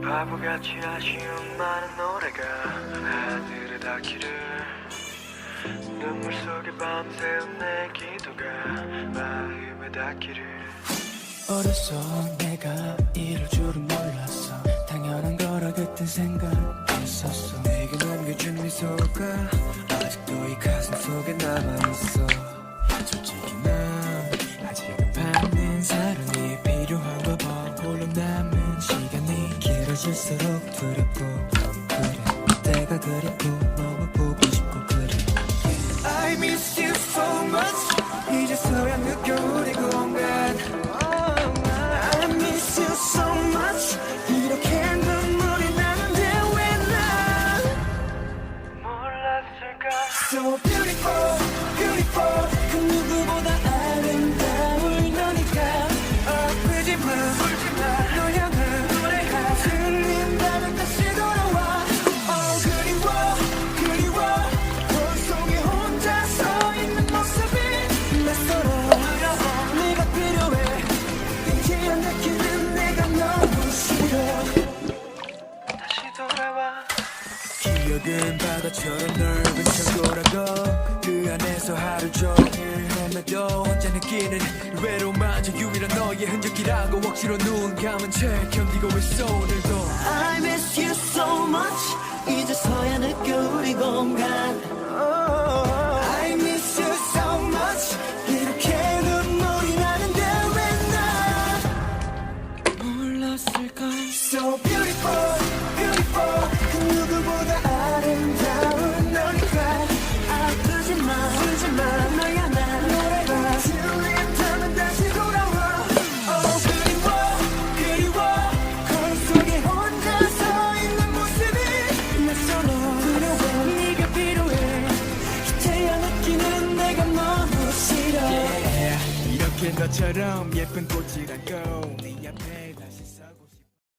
바보같이 아쉬운 많은 노래가 하늘에 닿기를 눈물 속에 밤새운 내 기도가 마음에 닿기를 어렸어 내가 이럴 줄은 몰랐어 당연한 거라 그땐 생각했었어 내게 남겨준 미소가 아직도 이 가슴 속에 남아있어. 솔직히 난 아직은 받는 사랑이 필요한가 봐 홀로 남은 시간이 길어질수록 두렵고 그래 때가 그립고 너무 보고 싶고 그래. I miss you so much 이제서야 느껴 우리 공간. I miss you so much 이렇게 눈물이 나는데 왜 난 몰랐을까. So beautiful beautiful 그 누구보다 아름다울 너니까. 아프지마 울지마 널 향한 노래가 들린다면 다시 돌아와. 그리워 그리워 거울 속에 혼자 서 있는 모습이 낯설어. 네가 필요해 이제야 느끼는 내가 너무 싫어. 다시 돌아와. 기억은 바다처럼 넓은 창고라고 그 안에서 하루 종일 헤매도 혼자 느끼는 외로움마저 유일한 너의 흔적이라고 억지로 눈 감은 채 견디고 있어 오늘도. I miss you so much 이제서야 느껴 우리 공간. I miss you so much 이렇게 눈물이 나는데 왜 난 몰랐을까. So beautiful beautiful 그 누구보다 아름다운 너니까. 아프지마 울지마 널 향한 노래가 들린다면 다시 돌아와. 그리워 그리워 거울 속에 혼자 서 있는 모습이 낯설어. 두려워 네가 필요해 이제야 느끼는 내가 너무 싫어. 이렇게 너처럼 예쁜 꽃이라고 네 앞에